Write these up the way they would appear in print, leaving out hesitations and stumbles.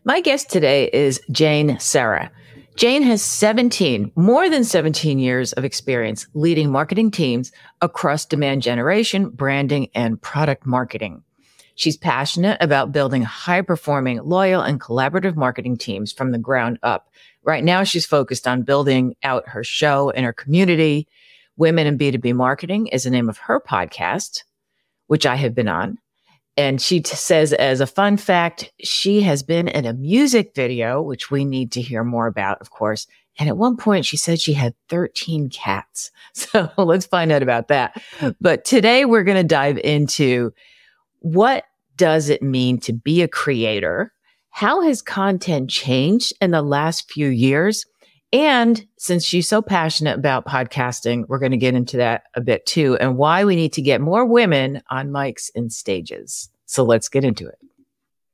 My guest today is Jane Serra. Jane has more than 17 years of experience leading marketing teams across demand generation, branding, and product marketing. She's passionate about building high-performing, loyal, and collaborative marketing teams from the ground up. Right now, she's focused on building out her show and her community. Women in B2B Marketing is the name of her podcast, which I have been on. And she says, as a fun fact, she has been in a music video, which we need to hear more about, of course. And at one point, she said she had 13 cats. So let's find out about that. But today, we're going to dive into what does it mean to be a creator? How has content changed in the last few years? And since she's so passionate about podcasting, we're going to get into that a bit too, and why we need to get more women on mics and stages. So let's get into it.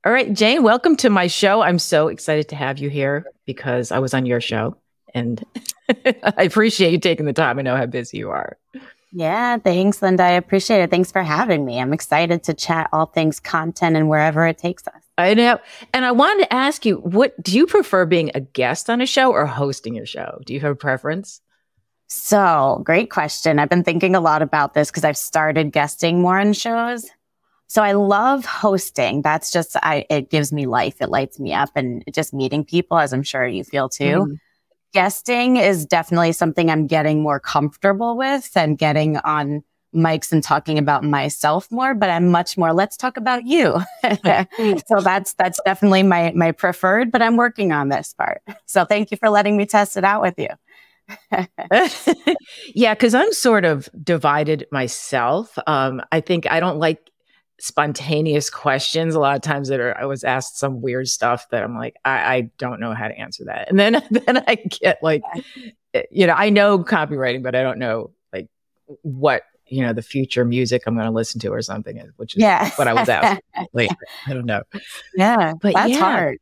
All right, Jane, welcome to my show. I'm so excited to have you here because I was on your show and I appreciate you taking the time. I know how busy you are. Yeah, thanks, Linda. I appreciate it. Thanks for having me. I'm excited to chat all things content and wherever it takes us. I know. And I wanted to ask you, what do you prefer, being a guest on a show or hosting your show? Do you have a preference? So, great question. I've been thinking a lot about this because I've started guesting more on shows. So I love hosting. That's just, it gives me life. It lights me up, and just meeting people, as I'm sure you feel too. Mm. Guesting is definitely something I'm getting more comfortable with and getting on mics and talking about myself more, but I'm much more, let's talk about you. So that's definitely my preferred, but I'm working on this part. So thank you for letting me test it out with you. Yeah, because I'm sort of divided myself. I think I don't like spontaneous questions a lot of times I was asked some weird stuff that I'm like, I don't know how to answer that. And then I get like, I know copywriting, but I don't know like what, the future music I'm going to listen to or something, which is what I was asked. Like, I don't know. Yeah, but that's hard.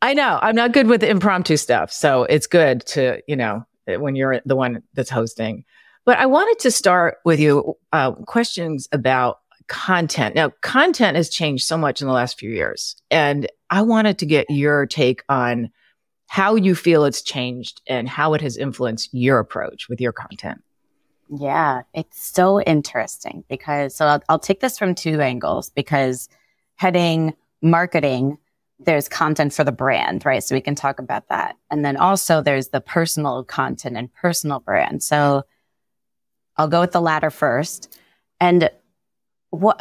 I know. I'm not good with impromptu stuff. So it's good to, when you're the one that's hosting. But I wanted to start with you questions about content. Now, content has changed so much in the last few years. And I wanted to get your take on how you feel it's changed and how it has influenced your approach with your content. Yeah, it's so interesting because, I'll take this from two angles, because heading marketing, there's content for the brand, right? So we can talk about that. And then also there's the personal content and personal brand. So I'll go with the latter first. And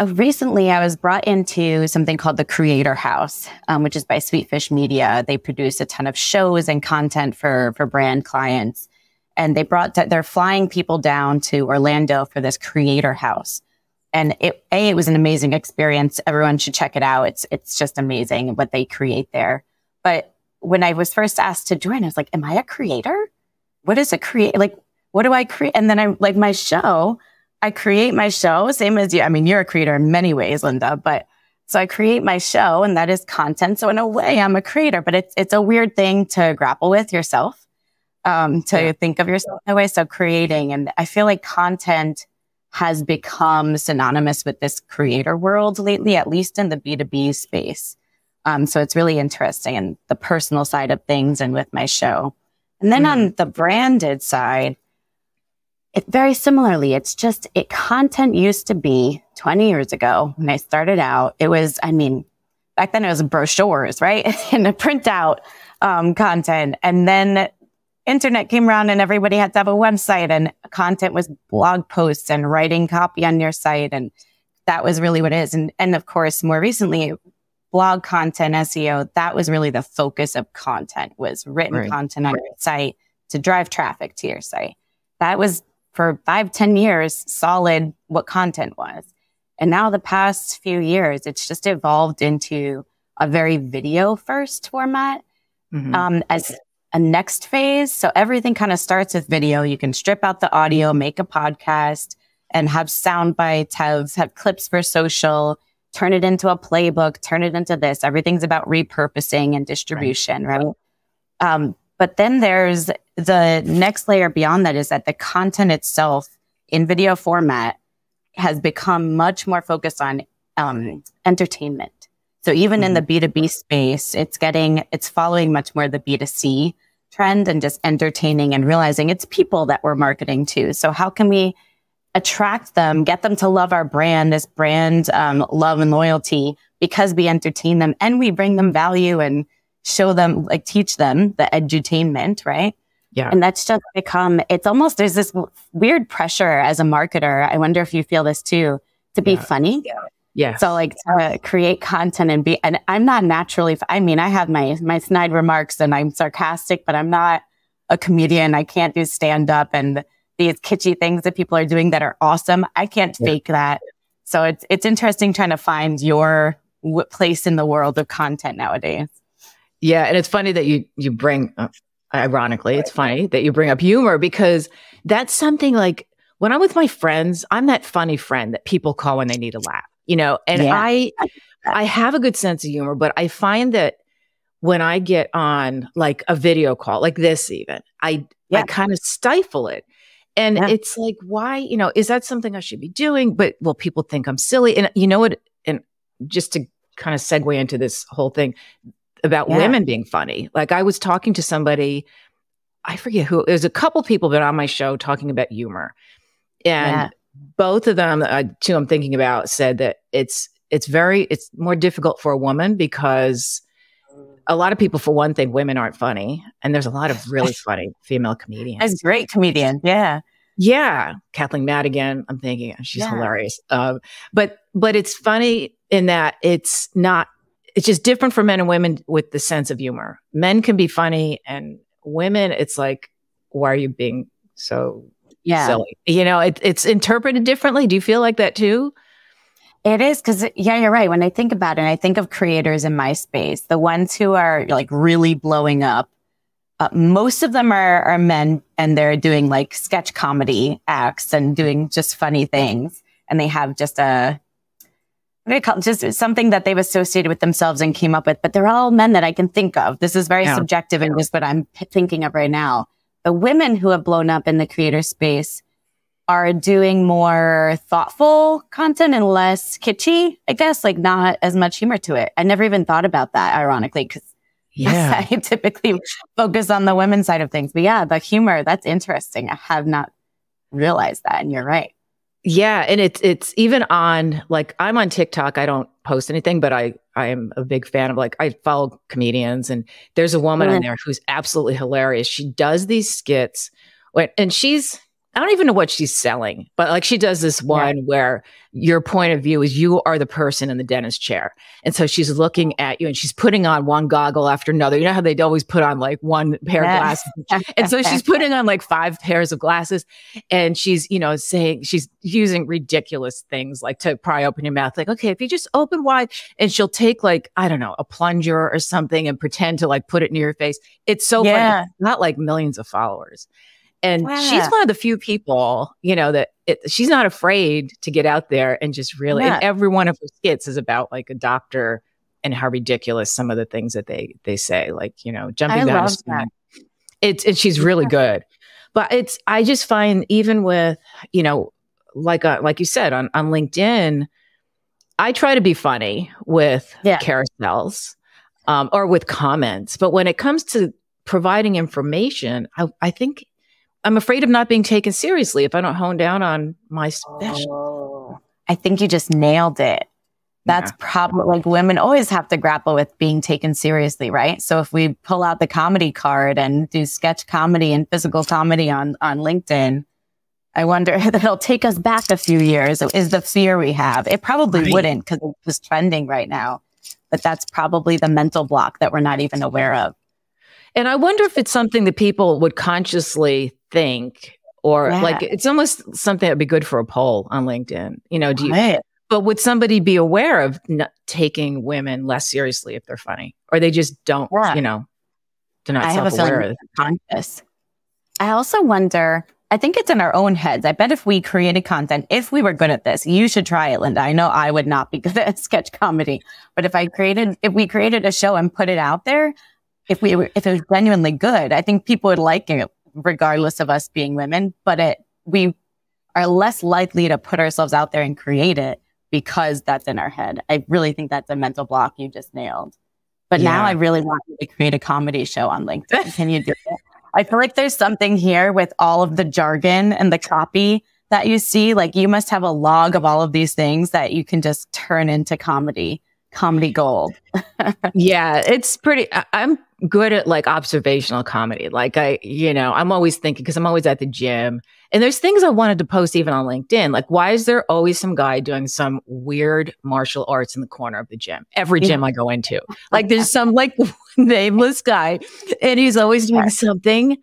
recently I was brought into something called the Creator House, which is by Sweetfish Media. They produce a ton of shows and content for brand clients. And they're flying people down to Orlando for this Creator House. And it was an amazing experience. Everyone should check it out. It's just amazing what they create there. But when I was first asked to join, I was like, am I a creator? What is a create? Like, what do I create? And then I create my show, same as you. I mean, you're a creator in many ways, Linda, but so I create my show, and that is content. So in a way, I'm a creator, but it's a weird thing to grapple with yourself. Think of yourself that way. So creating, and I feel like content has become synonymous with this creator world lately, at least in the B2B space. So it's really interesting, and the personal side of things and with my show. And then on the branded side, it very similarly, content used to be 20 years ago when I started out. It was, back then it was brochures, right? And a printout content. And then internet came around and everybody had to have a website, and content was blog posts and writing copy on your site. And that was really what it is. And of course, more recently, blog content, SEO, that was really the focus of content, was written content on your site to drive traffic to your site. That was for 5-10 years solid what content was. And now the past few years, it's just evolved into a very video first format as a next phase. So everything kind of starts with video. You can strip out the audio, make a podcast, and have sound bites, have clips for social, turn it into a playbook, turn it into this. Everything's about repurposing and distribution, right? But then there's the next layer beyond that, is that the content itself in video format has become much more focused on entertainment. So even in the B2B space, it's following much more the B2C trend and just entertaining and realizing it's people that we're marketing to. So how can we attract them, get them to love our brand, this brand love and loyalty, because we entertain them and we bring them value and show them, like teach them the edutainment, right? Yeah. And that's just it's almost, there's this weird pressure as a marketer. I wonder if you feel this too, to be funny. Yeah. So like to create content and I'm not naturally, I have my snide remarks and I'm sarcastic, but I'm not a comedian. I can't do stand up and these kitschy things that people are doing that are awesome. I can't fake that. So it's interesting trying to find your place in the world of content nowadays. Yeah. And it's funny that you bring, ironically, it's funny that you bring up humor, because that's something like when I'm with my friends, I'm that funny friend that people call when they need a laugh, and I have a good sense of humor, but I find that when I get on like a video call like this, even I kind of stifle it. And it's like, why, is that something I should be doing? But will people think I'm silly? And you know what? And just to kind of segue into this whole thing about women being funny. Like I was talking to somebody, I forget who, there's a couple people that on my show talking about humor. And both of them, two I'm thinking about, said that it's more difficult for a woman because a lot of people, for one thing, women aren't funny. And there's a lot of really funny female comedians. That's great comedian. Yeah. Yeah. Kathleen Madigan, I'm thinking she's hilarious. But it's funny in that it's just different for men and women with the sense of humor. Men can be funny and women, it's like, why are you being so silly? It's interpreted differently. Do you feel like that too? It is because, you're right. When I think about it, I think of creators in my space, the ones who are like really blowing up. Most of them are men and they're doing like sketch comedy acts and doing just funny things. And they have just just something that they've associated with themselves and came up with. But they're all men that I can think of. This is very subjective and just what I'm thinking of right now. The women who have blown up in the creator space are doing more thoughtful content and less kitschy, I guess, like not as much humor to it. I never even thought about that, ironically, because I typically focus on the women's side of things. But the humor, that's interesting. I have not realized that. And you're right. Yeah. And it's even on, like, I'm on TikTok. I don't post anything, but I am a big fan of, like, I follow comedians, and there's a woman on there who's absolutely hilarious. She does these skits and I don't even know what she's selling, but like she does this one where your point of view is you are the person in the dentist chair. And so she's looking at you and she's putting on one goggle after another. You know how they'd always put on like one pair of glasses. And so she's putting on like 5 pairs of glasses, and she's, saying, she's using ridiculous things like to pry open your mouth. Like, okay, if you just open wide, and she'll take like, I don't know, a plunger or something and pretend to like put it near your face. It's so funny. It's not like millions of followers. And she's one of the few people, that she's not afraid to get out there and just really, and every one of her skits is about like a doctor and how ridiculous some of the things that they say, like, jumping down a screen. And she's really good. But I just find, even with, like you said, on LinkedIn, I try to be funny with carousels or with comments. But when it comes to providing information, I think I'm afraid of not being taken seriously if I don't hone down on my special. I think you just nailed it. That's probably, like, women always have to grapple with being taken seriously, right? So if we pull out the comedy card and do sketch comedy and physical comedy on LinkedIn, I wonder if it'll take us back a few years, is the fear we have. It probably wouldn't, because it's trending right now. But that's probably the mental block that we're not even aware of. And I wonder if it's something that people would consciously think, or like, it's almost something that'd be good for a poll on LinkedIn. But would somebody be aware of taking women less seriously if they're funny, or they just don't, they're not self-aware of conscious. I also wonder, I think it's in our own heads. I bet if we created content, if we were good at this, you should try it, Linda. I know I would not be good at sketch comedy, but if we created a show and put it out there, if it was genuinely good, I think people would like it, regardless of us being women. But we are less likely to put ourselves out there and create it because that's in our head. I really think that's a mental block you just nailed. But now I really want you to create a comedy show on LinkedIn. Can you do it? I feel like there's something here with all of the jargon and the copy that you see. Like you must have a log of all of these things that you can just turn into comedy gold. Yeah, it's pretty, I'm good at like observational comedy. Like I'm always thinking, because I'm always at the gym, and there's things I wanted to post even on LinkedIn. Like, why is there always some guy doing some weird martial arts in the corner of the gym? Every gym I go into, like there's some like nameless guy, and he's always doing something,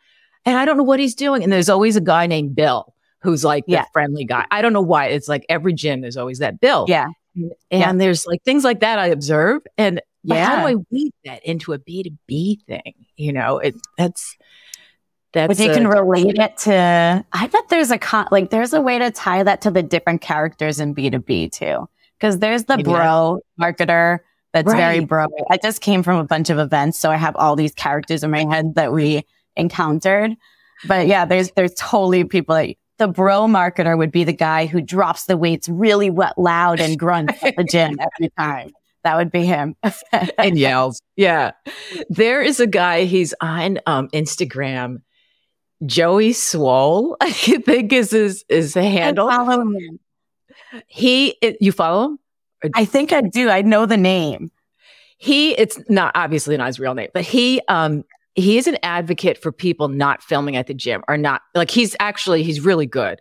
and I don't know what he's doing. And there's always a guy named Bill who's like the friendly guy. I don't know why. It's like every gym, there's always that Bill. Yeah. And there's like things like that I observe. And how do I weave that into a B2B thing? You know, that's but you can relate it to, I bet there's there's a way to tie that to the different characters in B2B too. Because there's the bro marketer that's very bro. I just came from a bunch of events, so I have all these characters in my head that we encountered. But yeah, there's totally people that, the bro marketer would be the guy who drops the weights really loud and grunts at the gym every time. That would be him. And yells. Yeah. There is a guy, he's on Instagram, Joey Swole, I think is his handle. I follow him. You follow him? I think I do. I know the name. It's not obviously not his real name, but he is an advocate for people not filming at the gym, or not like he's really good.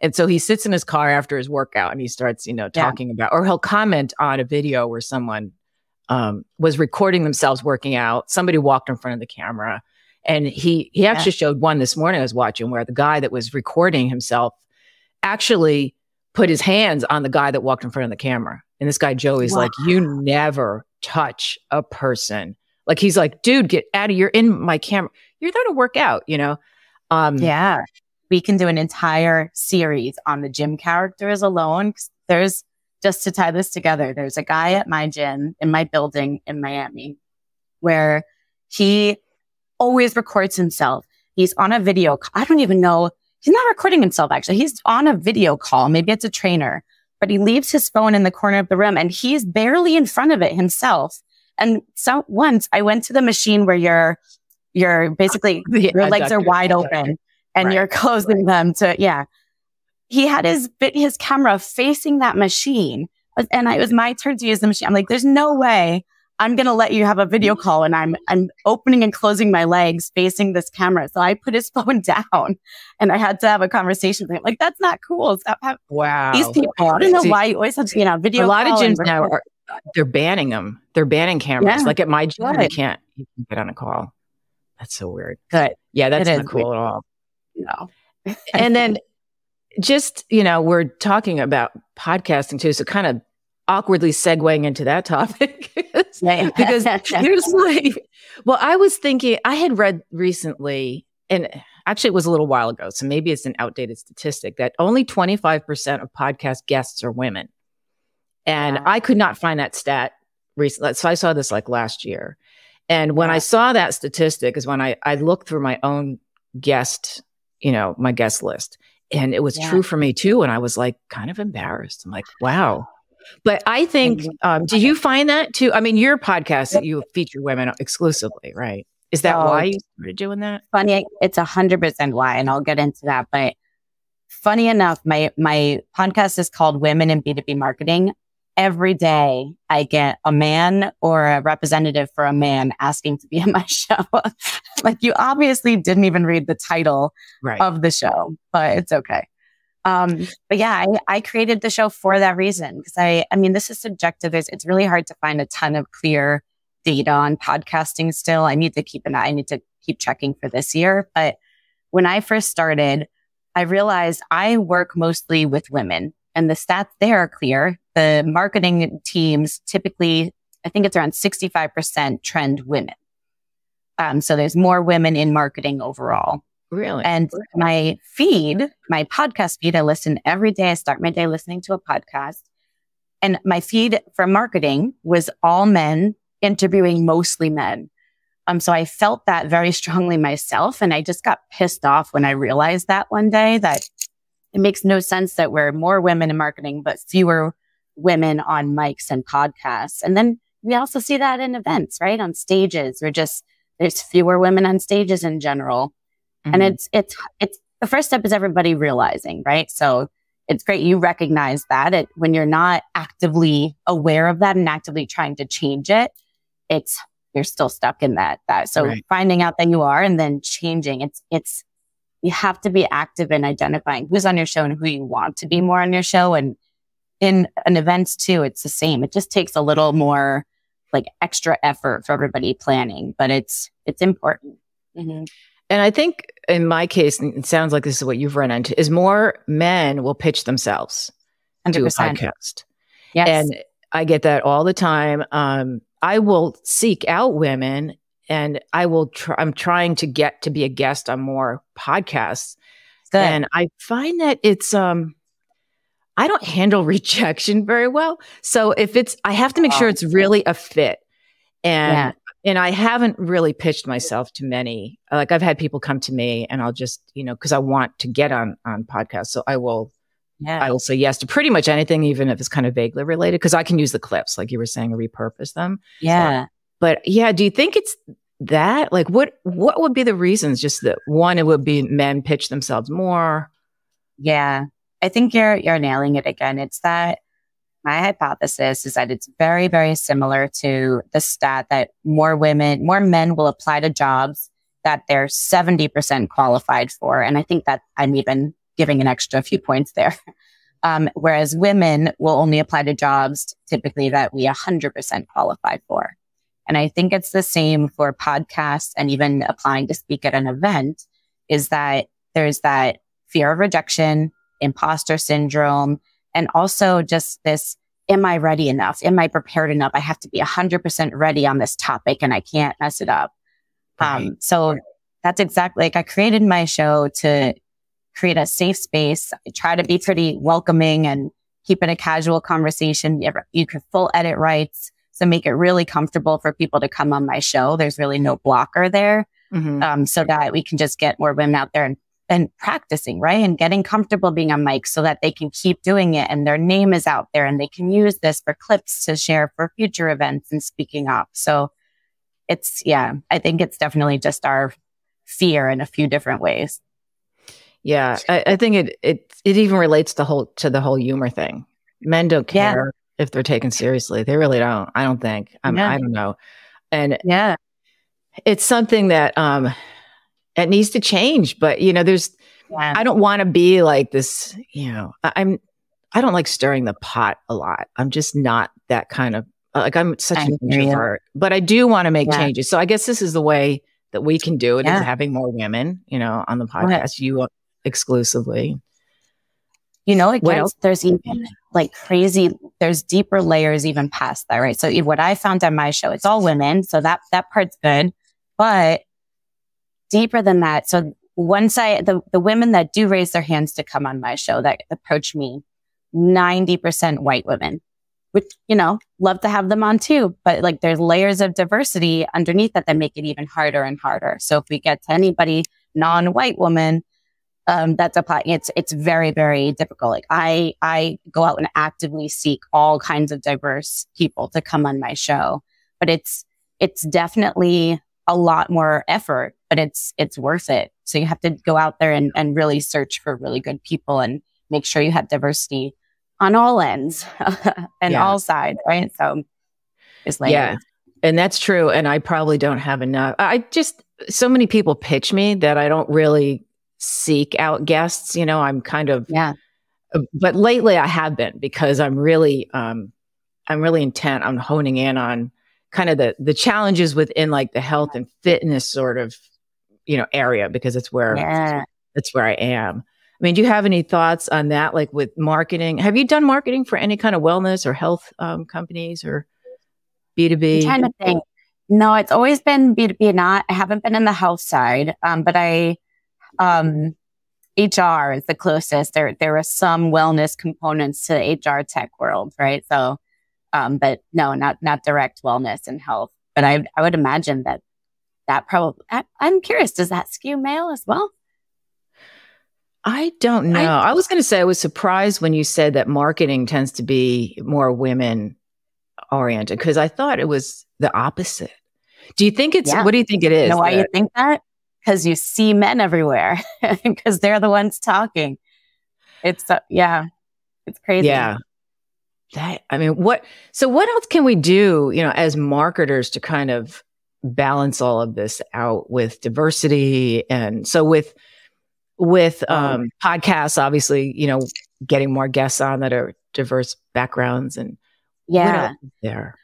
And so he sits in his car after his workout and he starts, talking about, or he'll comment on a video where someone was recording themselves working out. Somebody walked in front of the camera, and he actually showed one this morning I was watching where the guy that was recording himself actually put his hands on the guy that walked in front of the camera. And this guy, Joey's like, you never touch a person. Like, he's like, dude, get out of, you're in my camera. You're there to work out, Yeah. We can do an entire series on the gym characters alone. There's, just to tie this together, there's a guy at my gym in my building in Miami where he always records himself. He's on a video. I don't even know. He's not recording himself, actually. He's on a video call. Maybe it's a trainer, but he leaves his phone in the corner of the room and he's barely in front of it himself. And so once I went to the machine where you're basically, your legs are wide open and you're closing them to, he had his camera facing that machine. And it was my turn to use the machine. I'm like, there's no way I'm going to let you have a video call and I'm opening and closing my legs facing this camera. So I put his phone down and I had to have a conversation with him. Like, that's not cool. Stop wow. These people, I don't know why you always have to, video. A lot of gyms now they're banning them. They're banning cameras. Yeah. Like at my gym, you can get on a call. That's so weird. Good. Yeah, that's not cool weird. At all. No. And then just, we're talking about podcasting too. So kind of awkwardly segueing into that topic because here's I was thinking, I had read recently, and actually it was a little while ago, so maybe it's an outdated statistic, that only 25% of podcast guests are women. And I could not find that stat recently. So I saw this like last year. And when I saw that statistic is when I looked through my own guest, my guest list. And it was true for me too. And I was like kind of embarrassed. I'm like, wow. But I think, do you find that too? I mean, your podcast, you feature women exclusively, right? Is that why you started doing that? Funny, it's 100% why, and I'll get into that. But funny enough, my podcast is called Women in B2B Marketing. Every day I get a man or a representative for a man asking to be on my show. Like, you obviously didn't even read the title of the show, but it's okay. But yeah, I created the show for that reason. Because I mean, this is subjective. It's really hard to find a ton of clear data on podcasting still. I need to keep an eye. I need to keep checking for this year. But when I first started, I realized I work mostly with women, and the stats there are clear. The marketing teams typically, I think it's around 65% trend women. So there's more women in marketing overall. Really? And my podcast feed, I listen every day. I start my day listening to a podcast. And my feed for marketing was all men interviewing mostly men. So I felt that very strongly myself. And I just got pissed off when I realized that one day, that it makes no sense that we're more women in marketing, but fewer women on mics and podcasts. And then we also see that in events, right? On stages, there's fewer women on stages in general. And it's the first step is everybody realizing, right? So it's great you recognize that when you're not actively aware of that and actively trying to change it, you're still stuck in that. So finding out that you are and then changing, you have to be active in identifying who's on your show and who you want to be more on your show. And in an events too, it's the same. It just takes a little more like extra effort for everybody planning, but it's important. Mm-hmm. And I think in my case, and it sounds like this is what you've run into, is more men will pitch themselves 100%. to a podcast. Yes. And I get that all the time. I will seek out women and I'm trying to get to be a guest on more podcasts. Good. And I find that it's, I don't handle rejection very well. So I have to make sure it's really a fit. And I haven't really pitched myself to many. Like I've had people come to me and I'll just, because I want to get on podcasts. So I will say yes to pretty much anything, even if it's kind of vaguely related, because I can use the clips, like you were saying, repurpose them. Yeah. But yeah, do you think it's that? Like what would be the reasons? Just that one, it would be men pitch themselves more. Yeah. I think you're nailing it again. It's that my hypothesis is that it's very, very similar to the stat that more men will apply to jobs that they're 70% qualified for. And I think that I'm even giving an extra few points there. Whereas women will only apply to jobs typically that we 100% qualified for. And I think it's the same for podcasts and even applying to speak at an event, is that there's that fear of rejection, imposter syndrome, and also just this, am I ready enough? Am I prepared enough? I have to be 100% ready on this topic and I can't mess it up. Right. So that's exactly, like I created my show to create a safe space. I try to be pretty welcoming and keep it a casual conversation. You can full edit rights, so make it really comfortable for people to come on my show. There's really no blocker there. Mm-hmm. So that we can just get more women out there and practicing, right? And getting comfortable being on mic so that they can keep doing it and their name is out there and they can use this for clips to share for future events and speaking up. So I think it's definitely just our fear in a few different ways. Yeah. I think it even relates to the whole humor thing. Men don't care if they're taken seriously. They really don't. I don't think. I don't know. And it's something that, it needs to change, but I don't want to be like this, I don't like stirring the pot a lot. I'm just not that kind of, I'm such an introvert, but I do want to make changes. So I guess this is the way that we can do it, is having more women, on the podcast, you exclusively. There's even like crazy, there's deeper layers even past that, right? So what I found on my show, it's all women. So that part's good, but deeper than that. So one side, the women that do raise their hands to come on my show that approach me, 90% white women, which, love to have them on too. But like there's layers of diversity underneath that make it even harder and harder. So if we get to anybody non-white woman, that's applying, it's very, very difficult. Like I go out and actively seek all kinds of diverse people to come on my show, but it's definitely a lot more effort, but it's worth it. So you have to go out there and really search for really good people and make sure you have diversity on all ends and all sides, right? So it's like, and that's true. And I probably don't have enough. So many people pitch me that I don't really seek out guests. I'm kind of, but lately I have been, because I'm really intent on honing in on kind of the challenges within like the health and fitness sort of, area, because it's where I am. I mean, do you have any thoughts on that? Like with marketing, have you done marketing for any kind of wellness or health companies or B2B? I'm trying to think. No, it's always been B2B. I haven't been in the health side, but HR is the closest. There are some wellness components to the HR tech world, right? So, but no, not direct wellness and health. But I would imagine that probably, I'm curious, does that skew male as well? I don't know. I was going to say I was surprised when you said that marketing tends to be more women oriented because I thought it was the opposite. Do you think it's, what do you think it is? You know why you think that? Because you see men everywhere because they're the ones talking. It's, it's crazy. Yeah. I mean, what else can we do, as marketers to kind of balance all of this out with diversity? And so with podcasts, obviously, getting more guests on that are diverse backgrounds and what else is there?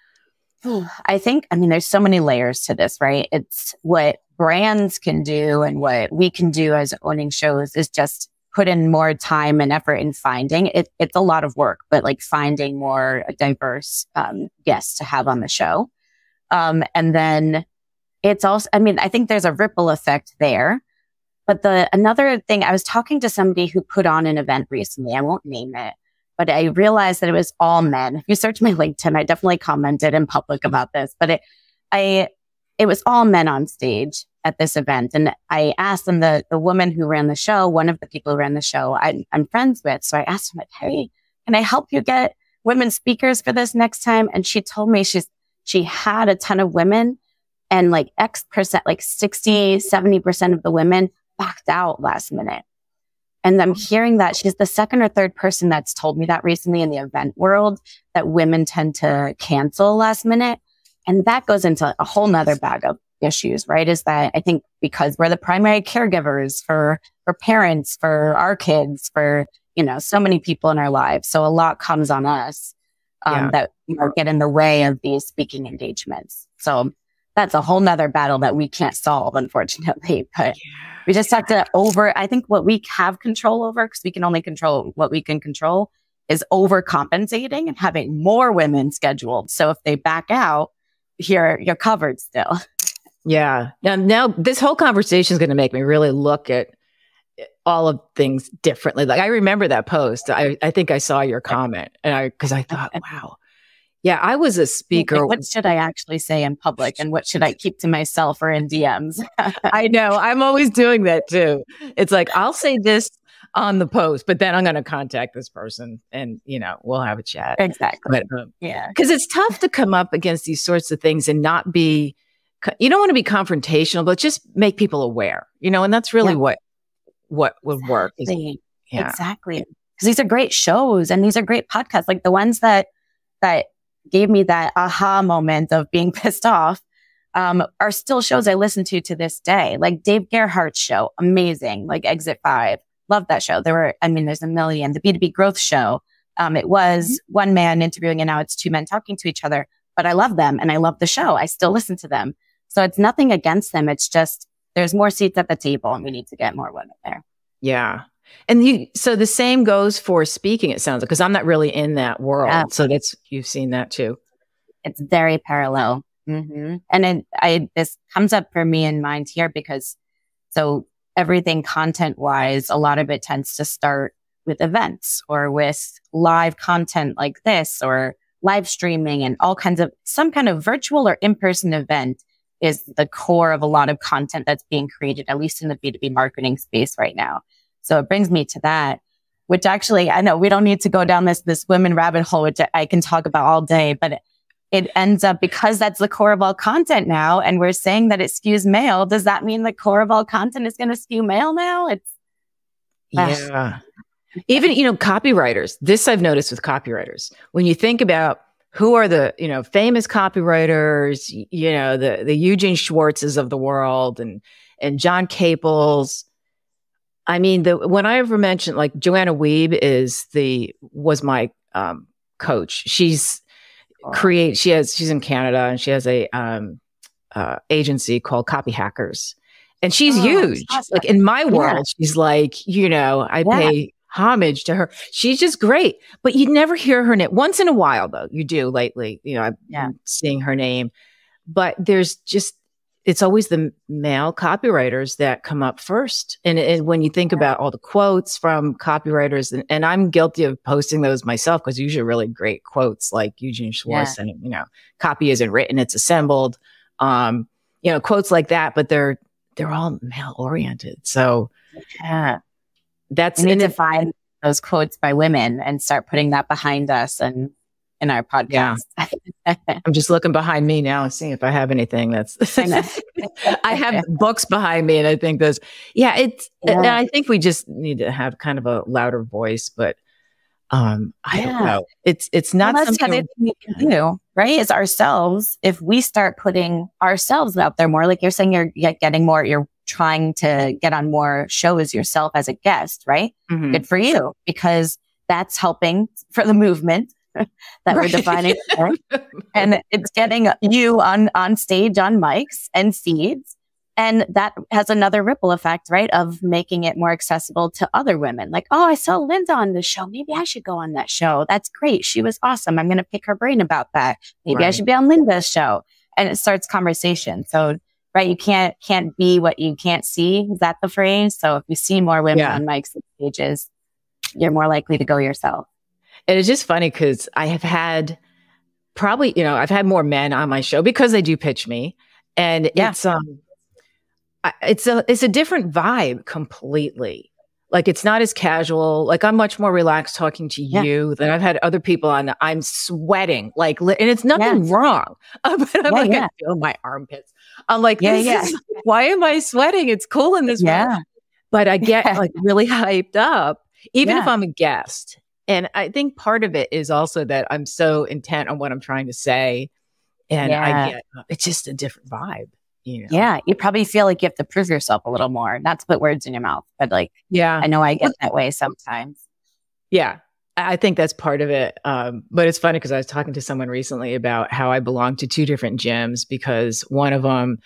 I think, there's so many layers to this, right? It's what brands can do and what we can do as owning shows is just put in more time and effort in finding it. It's a lot of work, but like finding more diverse guests to have on the show. And then it's also, I think there's a ripple effect there. But another thing, I was talking to somebody who put on an event recently. I won't name it, but I realized that it was all men. If you search my LinkedIn, I definitely commented in public about this, but it was all men on stage at this event. And I asked them, the woman who ran the show, one of the people who ran the show, I'm friends with. So I asked them, hey, can I help you get women speakers for this next time? And she told me she had a ton of women and like X%, like 60, 70% of the women backed out last minute. And I'm hearing that she's the second or third person that's told me that recently in the event world, that women tend to cancel last minute. And that goes into a whole nother bag of issues, right? Is that I think because we're the primary caregivers for parents, for our kids, for, so many people in our lives. So a lot comes on us that get in the way of these speaking engagements. So that's a whole nother battle that we can't solve, unfortunately. But we just have to I think what we have control over, because we can only control what we can control, is overcompensating and having more women scheduled. So if they back out, you're covered still. Yeah. Now this whole conversation is going to make me really look at all of things differently. Like I remember that post. I think I saw your comment because I thought, wow. Yeah, I was a speaker. What should I actually say in public and what should I keep to myself or in DMs? I know. I'm always doing that too. It's like, I'll say this on the post, but then I'm going to contact this person and, we'll have a chat. Exactly. But, because it's tough to come up against these sorts of things and not be, you don't want to be confrontational, but just make people aware, and that's really what would work. Exactly. Because these are great shows and these are great podcasts. Like the ones that gave me that aha moment of being pissed off, are still shows I listen to this day. Like Dave Gerhardt's show, amazing. Like Exit 5, love that show. There's a million. The B2B Growth Show, it was one man interviewing and now it's two men talking to each other, but I love them and I love the show. I still listen to them. So it's nothing against them. It's just, there's more seats at the table and we need to get more women there. Yeah. And so the same goes for speaking, it sounds like, because I'm not really in that world. Yeah. So you've seen that too. It's very parallel. Mm-hmm. And this comes up for me in mind here because everything content wise, a lot of it tends to start with events or with live content like this or live streaming and some kind of virtual or in-person event is the core of a lot of content that's being created, at least in the B2B marketing space right now. So it brings me to that, which actually, I know we don't need to go down this women rabbit hole, which I can talk about all day, but it ends up because that's the core of all content now. And we're saying that it skews male. Does that mean the core of all content is going to skew male now? Yeah. Even, copywriters, this I've noticed with copywriters, when you think about who are the, famous copywriters, the Eugene Schwartzes of the world and John Caples. I mean, when I ever mentioned, like Joanna Wiebe was my coach. She's in Canada and she has a agency called Copy Hackers, and she's huge. Awesome. Like in my world, she's like, I pay homage to her. She's just great, but you never hear her name. Once in a while, though, you do lately. I'm seeing her name, but it's always the male copywriters that come up first. And when you think about all the quotes from copywriters, and I'm guilty of posting those myself because usually really great quotes like Eugene Schwartz and, copy isn't written, it's assembled. Quotes like that, but they're all male oriented. So That's we need to find those quotes by women and start putting that behind us and in our podcast. Yeah. I'm just looking behind me now and seeing if I have anything that's, I have books behind me and I think those, and I think we just need to have kind of a louder voice, but I don't know. It's not something we can do, right? Is ourselves. If we start putting ourselves out there more, like you're saying, you're getting more, you're trying to get on more shows yourself as a guest, right? Mm-hmm. Good for you, because that's helping for the movement that we're defining. And it's getting you on stage, on mics and feeds. And that has another ripple effect, right? Of making it more accessible to other women. Like, oh, I saw Linda on the show. Maybe I should go on that show. That's great. She was awesome. I'm going to pick her brain about that. Maybe I should be on Linda's show. And it starts conversation. So, right, you can't be what you can't see. Is that the phrase? So if you see more women on mics and stages, you're more likely to go yourself. And it's just funny because I have had I've had more men on my show because they do pitch me. And it's a different vibe completely. Like, it's not as casual. Like, I'm much more relaxed talking to you than I've had other people on. I'm sweating, like, and it's nothing wrong. But I'm I feel my armpits. I'm like, why am I sweating? It's cool in this room. But I get like really hyped up, even if I'm a guest. And I think part of it is also that I'm so intent on what I'm trying to say. And I get, it's just a different vibe. You know? Yeah, you probably feel like you have to prove yourself a little more, not to put words in your mouth, but like, I know I get that way sometimes. Yeah, I think that's part of it. But it's funny because I was talking to someone recently about how I belong to two different gyms because one of them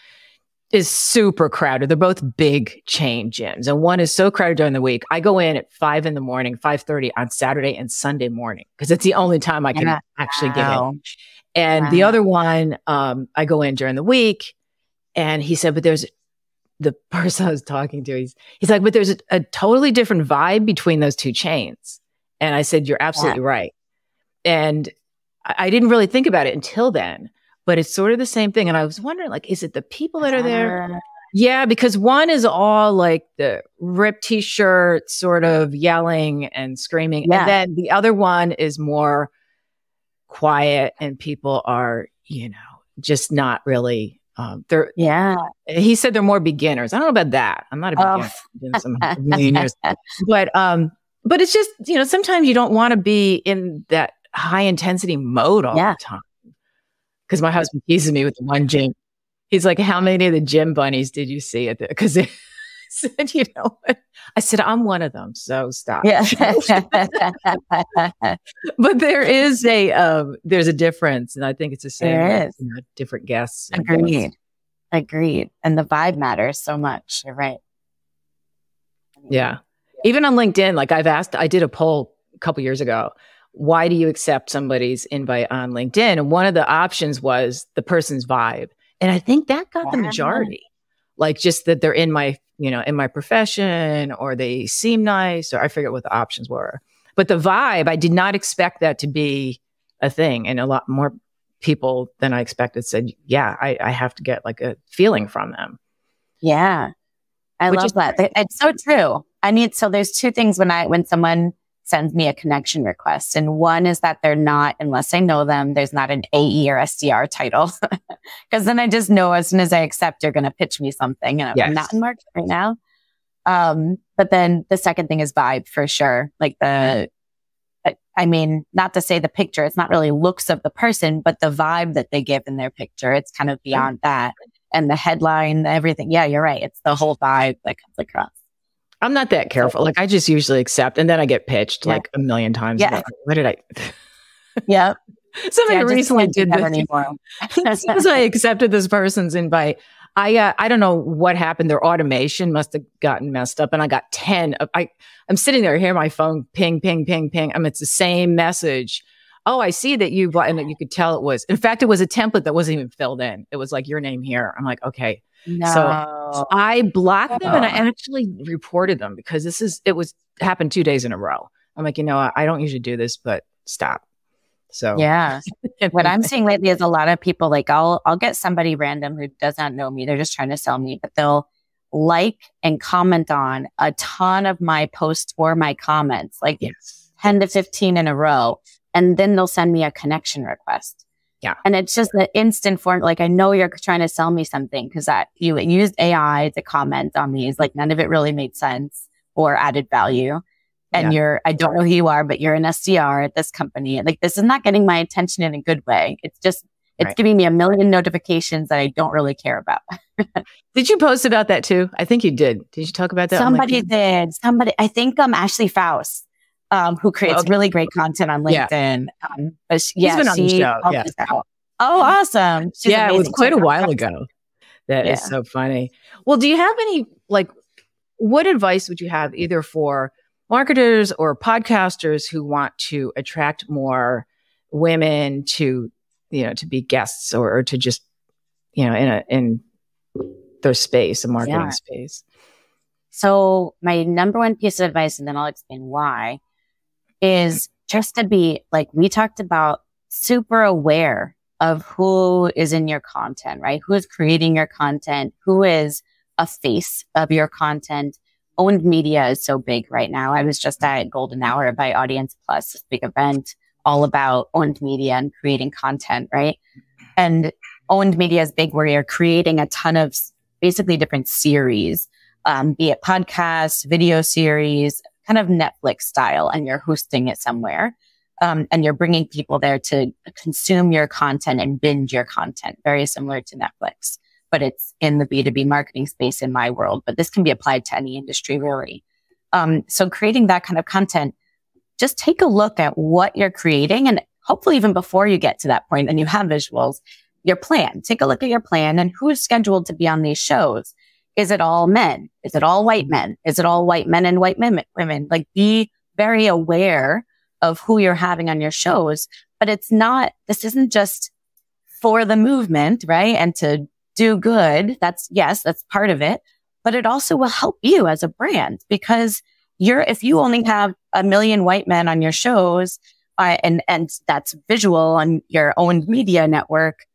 is super crowded. They're both big chain gyms. And one is so crowded during the week. I go in at 5 a.m, 5:30 on Saturday and Sunday morning because it's the only time I can actually get in. And the other one, I go in during the week. And he said, but there's the person I was talking to, he's like, but there's a totally different vibe between those two chains. And I said, you're absolutely right. And I didn't really think about it until then, but it's sort of the same thing. And I was wondering, like, is it the people that are there? Yeah, because one is all like the ripped t-shirt, sort of yelling and screaming. And then the other one is more quiet and people are, just not really. He said they're more beginners. I don't know about that. I'm not a beginner. Been some million years. But it's just, sometimes you don't want to be in that high intensity mode all the time. Because my husband teases me with the one gym. He's like, how many of the gym bunnies did you see at the, because I said, what? I said, I'm one of them. So stop. Yeah. But there's a difference. And I think it's the same. There is. Different guests. Agreed. And the vibe matters so much. You're right. Yeah. Even on LinkedIn, like I did a poll a couple years ago. Why do you accept somebody's invite on LinkedIn? And one of the options was the person's vibe. And I think that got the majority. Like just that they're in my, in my profession or they seem nice, or I forget what the options were. But the vibe, I did not expect that to be a thing. And a lot more people than I expected said, I have to get like a feeling from them. Yeah. I love that. It's so true. So there's two things when someone sends me a connection request. And one is that they're not, unless I know them, there's not an AE or SDR title. Because then I just know as soon as I accept, you're going to pitch me something. And I'm not in market right now. But then the second thing is vibe for sure. Like not to say the picture, it's not really looks of the person, but the vibe that they give in their picture, it's kind of beyond that. And the headline, everything. Yeah, you're right. It's the whole vibe that comes across. I'm not that careful. Like I just usually accept and then I get pitched like a million times. Yeah. Like, what did I? Yeah. Somebody recently did this. As soon as I accepted this person's invite, I don't know what happened. Their automation must have gotten messed up. And I got 10 of, I'm sitting there, hear my phone ping, ping, ping, ping. It's the same message. Oh, I see that and you could tell it was, in fact, it was a template that wasn't even filled in. It was like your name here. I'm like, okay. No. So I blocked them and I actually reported them because happened 2 days in a row. I'm like, I don't usually do this, but stop. So yeah, what I'm seeing lately is a lot of people like I'll get somebody random who does not know me. They're just trying to sell me, but they'll like and comment on a ton of my posts or my comments, like 10 to 15 in a row. And then they'll send me a connection request. Yeah. And it's just the instant form. Like, I know you're trying to sell me something because that you used AI to comment on these. Like, none of it really made sense or added value. And I don't know who you are, but you're an SDR at this company. Like, this is not getting my attention in a good way. It's just, it's giving me a million notifications that I don't really care about. Did you post about that too? I think you did. Did you talk about that? Somebody did. I think Ashley Faust, who creates really great content on LinkedIn. She's been on the show. Yeah. Oh, awesome. It was quite a while ago. That is so funny. Well, do you have any, what advice would you have either for marketers or podcasters who want to attract more women to be guests or to just, in their space, a marketing space? So my number one piece of advice, and then I'll explain why, is just to be, like we talked about, super aware of who is in your content, right? Who is creating your content? Who is a face of your content? Owned media is so big right now. I was just at Golden Hour by Audience Plus, this big event all about owned media and creating content, right? And owned media is big where you're creating a ton of basically different series, be it podcasts, video series, kind of Netflix style, and you're hosting it somewhere. And you're bringing people there to consume your content and binge your content, very similar to Netflix, but it's in the B2B marketing space in my world. But this can be applied to any industry, really. So creating that kind of content, just take a look at what you're creating. And hopefully even before you get to that point and you have visuals, your plan. Take a look at your plan and who is scheduled to be on these shows. Is it all men? Is it all white men? Is it all white men and white women? Like, be very aware of who you're having on your shows. But this isn't just for the movement, right? And to do good. That's part of it. But it also will help you as a brand, because if you only have 1 million white men on your shows, and that's visual on your own media network,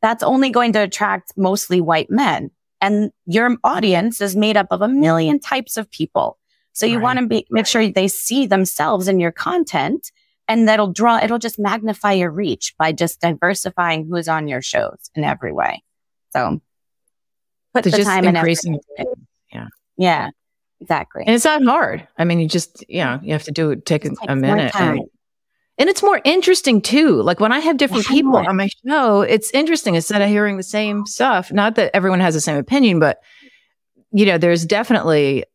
that's only going to attract mostly white men. And your audience is made up of 1 million types of people. So you want to make sure they see themselves in your content, and it'll just magnify your reach by just diversifying who's on your shows in every way. So put the time and effort. Yeah, exactly. And it's not hard. I mean, you just, you have to take a minute. And it's more interesting too. Like, when I have different people on my show, it's interesting instead of hearing the same stuff. Not that everyone has the same opinion, but there's definitely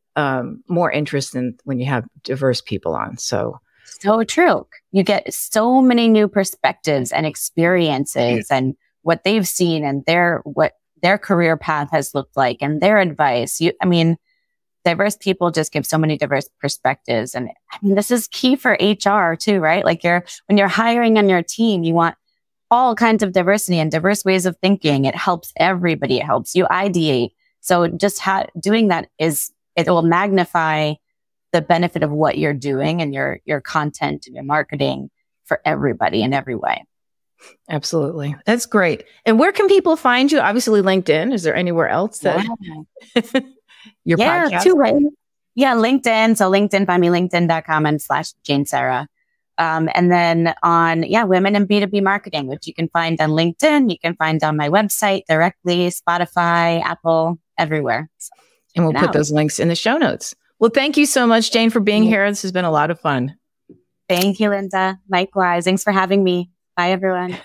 more interest in when you have diverse people on. So true. You get so many new perspectives and experiences and what they've seen and what their career path has looked like and their advice. Diverse people just give so many diverse perspectives. And this is key for HR too, right? Like, when you're hiring on your team, you want all kinds of diversity and diverse ways of thinking. It helps everybody. It helps you ideate. So just doing that it will magnify the benefit of what you're doing and your content and your marketing for everybody in every way. Absolutely. That's great. And where can people find you? Obviously LinkedIn. Is there anywhere else that your podcast? LinkedIn. So LinkedIn, find me linkedin.com/Jane Serra. And then on, Women in B2B Marketing, which you can find on LinkedIn. You can find on my website directly, Spotify, Apple, everywhere. So, and we'll put those links in the show notes. Well, thank you so much, Jane, for being here. This has been a lot of fun. Thank you, Linda. Likewise. Thanks for having me. Bye, everyone.